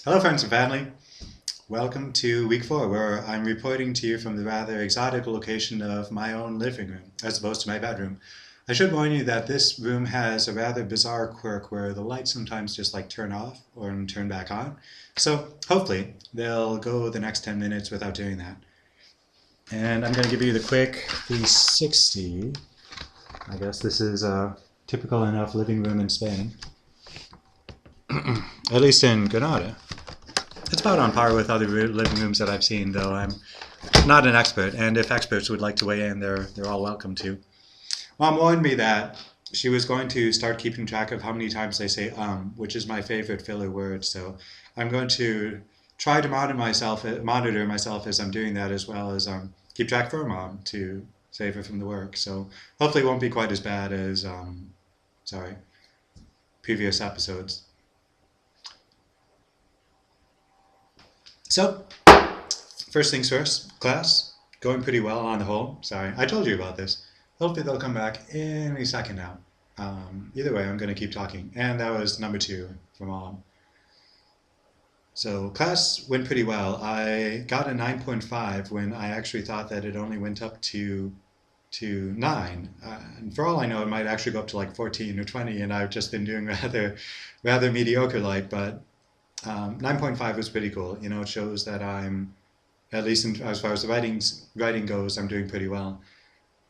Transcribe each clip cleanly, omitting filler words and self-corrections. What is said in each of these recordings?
Hello, friends and family. Welcome to week 4, where I'm reporting to you from the rather exotic location of my own living room, as opposed to my bedroom. I should warn you that this room has a rather bizarre quirk where the lights sometimes just like turn off or turn back on. So hopefully they'll go the next 10 minutes without doing that. And I'm going to give you the quick 360. I guess this is a typical enough living room in Spain, at least in Granada. It's about on par with other living rooms that I've seen, though I'm not an expert, and if experts would like to weigh in, they're all welcome to. Mom warned me that she was going to start keeping track of how many times I say which is my favorite filler word, so I'm going to try to monitor myself as I'm doing that, as well as keep track for Mom to save her from the work. So hopefully it won't be quite as bad as sorry, previous episodes. So first things first, class going pretty well on the whole. Sorry, I told you about this. Hopefully they'll come back any second now. Either way, I'm going to keep talking. And that was number 2 for Mom. So class went pretty well. I got a 9.5 when I actually thought that it only went up to 9. And for all I know, it might actually go up to like 14 or 20, and I've just been doing rather mediocre like, but 9.5 was pretty cool. You know, it shows that I'm, at least as far as the writing goes, I'm doing pretty well.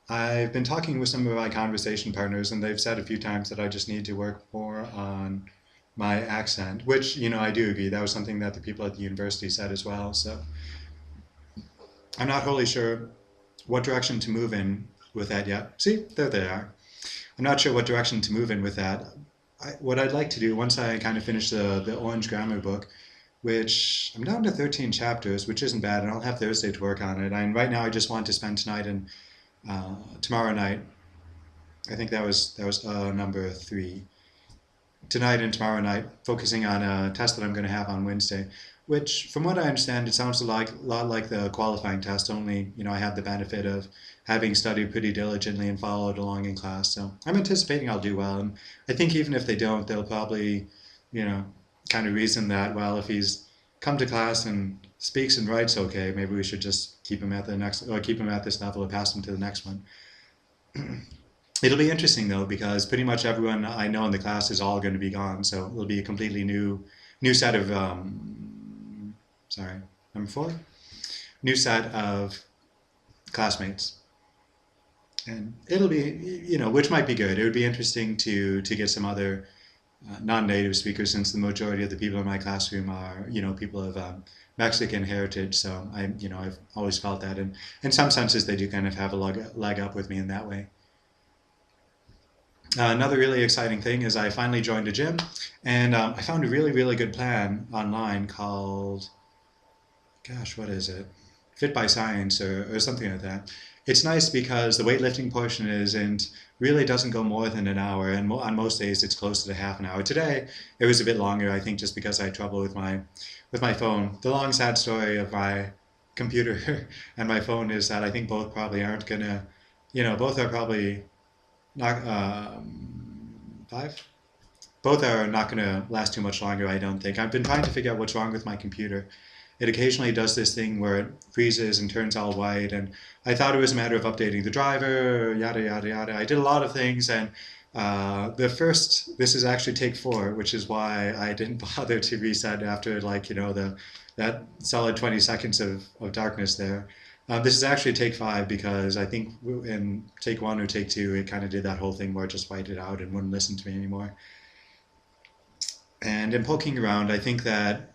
I've been talking with some of my conversation partners, and they've said a few times that I just need to work more on my accent, which, you know, I do agree. That was something that the people at the university said as well. So I'm not wholly sure what direction to move in with that yet. See, there they are. I'm not sure what direction to move in with that. What I'd like to do once I kind of finish the Orange Grammar book, which I'm down to 13 chapters, which isn't bad, and I'll have Thursday to work on it. And right now, I just want to spend tonight and tomorrow night. I think that was number 3. Tonight and tomorrow night, focusing on a test that I'm going to have on Wednesday, which, from what I understand, it sounds a lot like the qualifying test. Only, you know, I have the benefit of having studied pretty diligently and followed along in class. So I'm anticipating I'll do well, and I think even if they don't, they'll probably, you know, kind of reason that, well, if he's come to class and speaks and writes okay, maybe we should just keep him at the next, or keep him at this level, or pass him to the next one. It'll be interesting though, because pretty much everyone I know in the class is all going to be gone, so it'll be a completely new set of sorry, number 4, new set of classmates, and it'll be, you know, which might be good. It would be interesting to get some other non-native speakers, since the majority of the people in my classroom are, you know, people of Mexican heritage. So I've always felt that, and in some senses they do kind of have a leg up with me in that way. Another really exciting thing is I finally joined a gym, and I found a really good plan online called, gosh, what is it? Fit by Science, or something like that. It's nice because the weightlifting portion really doesn't go more than an hour, and on most days it's close to half an hour. Today it was a bit longer, I think, just because I had trouble with my phone. The long sad story of my computer and my phone is that I think both probably aren't gonna, you know, both are probably not 5. Both are not going to last too much longer, I don't think. I've been trying to figure out what's wrong with my computer. It occasionally does this thing where it freezes and turns all white, and I thought it was a matter of updating the driver, yada yada yada. I did a lot of things, and this is actually take 4, which is why I didn't bother to reset after, like, you know, that solid 20 seconds of darkness there. This is actually take 5, because I think in take 1 or take 2, it kind of did that whole thing where it just whited out and wouldn't listen to me anymore. And in poking around, I think that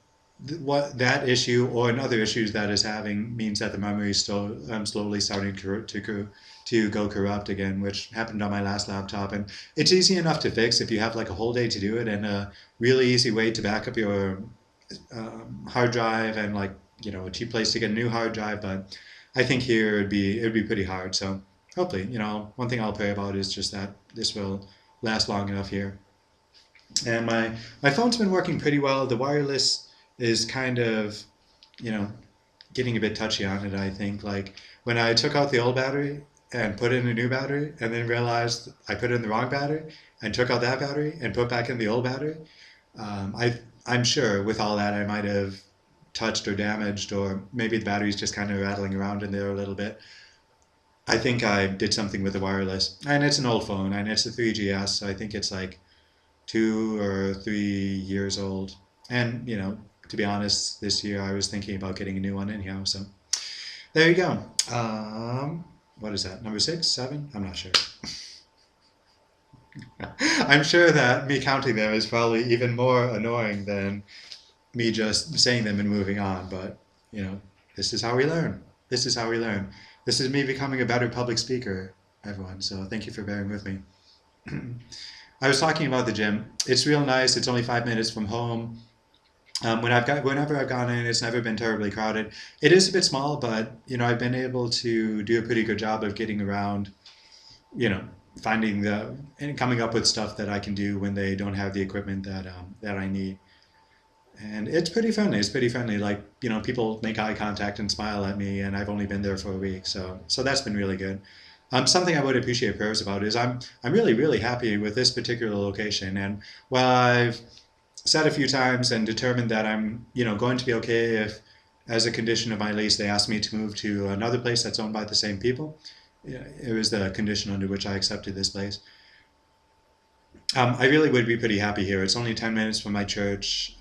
what that issue or another issues that is having means that the memory is still slowly starting to go corrupt again, which happened on my last laptop. And it's easy enough to fix if you have like a whole day to do it, and a really easy way to back up your hard drive, and, like, you know, a cheap place to get a new hard drive. But I think here it'd be pretty hard. So hopefully, you know, one thing I'll pray about is just that this will last long enough here. And my phone's been working pretty well. The wireless is kind of, you know, getting a bit touchy on it, I think. Like, when I took out the old battery and put in a new battery, and then realized I put in the wrong battery and took out that battery and put back in the old battery, I'm sure with all that I might have touched or damaged, or maybe the battery's just kind of rattling around in there a little bit. I think I did something with the wireless, and it's an old phone, and it's a 3GS, so I think it's like 2 or 3 years old. And to be honest, this year I was thinking about getting a new one anyhow. So there you go. What is that? Number six, seven? I'm not sure. I'm sure that me counting them is probably even more annoying than me just saying them and moving on. But this is how we learn. This is how we learn. This is me becoming a better public speaker, everyone. So thank you for bearing with me. I was talking about the gym. It's real nice. It's only 5 minutes from home. Whenever I've gone in, it's never been terribly crowded. It is a bit small, but I've been able to do a pretty good job of getting around. You know, finding and coming up with stuff that I can do when they don't have the equipment that I need. And it's pretty friendly. It's pretty friendly. Like people make eye contact and smile at me, and I've only been there for a week, so that's been really good. Something I would appreciate prayers about is I'm really really happy with this particular location, and while I've said a few times and determined that I'm going to be okay if, as a condition of my lease, they ask me to move to another place that's owned by the same people. Yeah, it was the condition under which I accepted this place. I really would be pretty happy here. It's only 10 minutes from my church.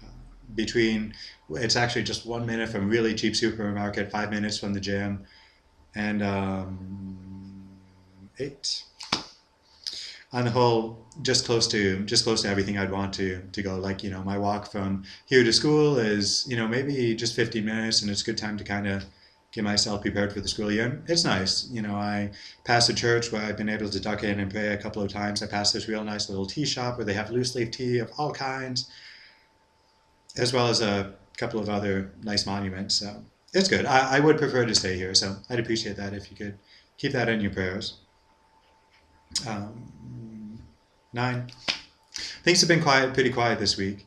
It's actually just 1 minute from a really cheap supermarket, 5 minutes from the gym, and eight. On the whole, just close to everything I'd want to go. Like my walk from here to school is maybe just 15 minutes, and it's a good time to kind of get myself prepared for the school year. And it's nice. I pass a church where I've been able to duck in and pray a couple of times. I pass this real nice little tea shop where they have loose leaf tea of all kinds, as well as a couple of other nice monuments. So it's good. I would prefer to stay here, so I'd appreciate that if you could keep that in your prayers. Nine. Things have been pretty quiet this week.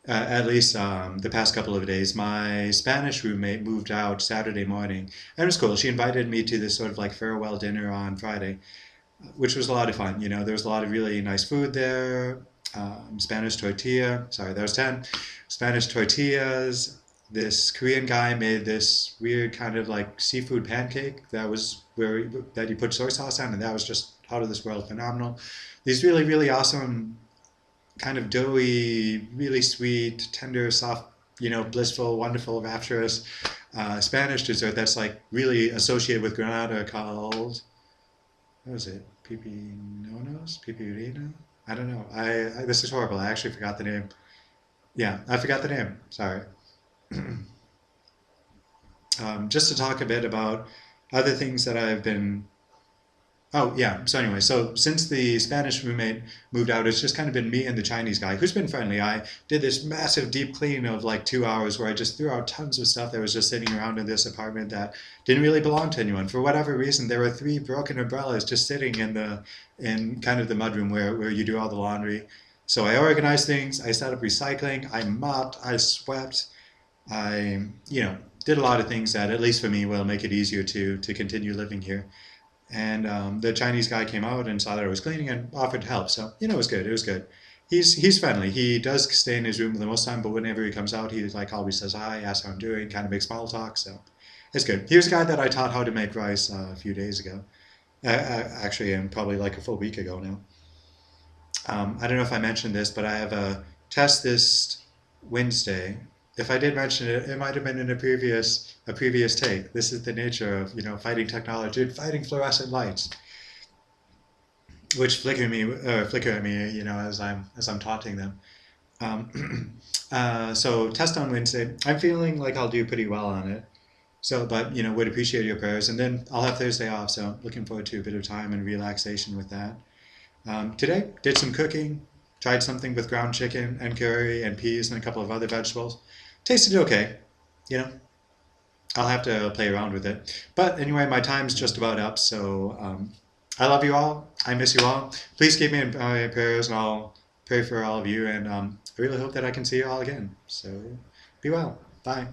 At least the past couple of days. My Spanish roommate moved out Saturday morning, and it was cool. She invited me to this sort of like farewell dinner on Friday, which was a lot of fun. There was a lot of really nice food there. Spanish tortilla. Sorry, that was 10. Spanish tortillas. This Korean guy made this weird kind of like seafood pancake that you put soy sauce on, and that was just out of this world phenomenal. These really really awesome, kind of doughy, really sweet, tender, soft, blissful, wonderful, rapturous Spanish dessert that's like really associated with Granada called, what was it? Pipinonos? Pipirino? I don't know. This is horrible. I actually forgot the name. Yeah, I forgot the name. Sorry. Just to talk a bit about other things that I've been. Oh, yeah. So anyway, since the Spanish roommate moved out, it's just kind of been me and the Chinese guy, who's been friendly. I did this massive deep clean of like 2 hours where I just threw out tons of stuff that was just sitting around in this apartment that didn't really belong to anyone. For whatever reason, there were 3 broken umbrellas just sitting in kind of the mudroom where you do all the laundry. So I organized things. I set up recycling. I mopped. I swept. I did a lot of things that, at least for me, will make it easier to continue living here. And the Chinese guy came out and saw that I was cleaning and offered to help. So it was good. It was good. He's friendly. He does stay in his room the most time, but whenever he comes out, he like always says hi, asks how I'm doing, kind of makes small talk. So it's good. He was a guy that I taught how to make rice a few days ago. Actually, and probably like a full week ago now. I don't know if I mentioned this, but I have a test this Wednesday. If I did mention it, it might have been in a previous take. This is the nature of fighting technology and fighting fluorescent lights, which flicker at me as I'm taunting them. So test on Wednesday. I'm feeling like I'll do pretty well on it. So, but would appreciate your prayers, and then I'll have Thursday off. So looking forward to a bit of time and relaxation with that. Today did some cooking. Tried something with ground chicken and curry and peas and a couple of other vegetables. Tasted okay. I'll have to play around with it. But anyway, my time's just about up, so I love you all. I miss you all. Please keep me in my prayers, and I'll pray for all of you, and I really hope that I can see you all again. So be well. Bye.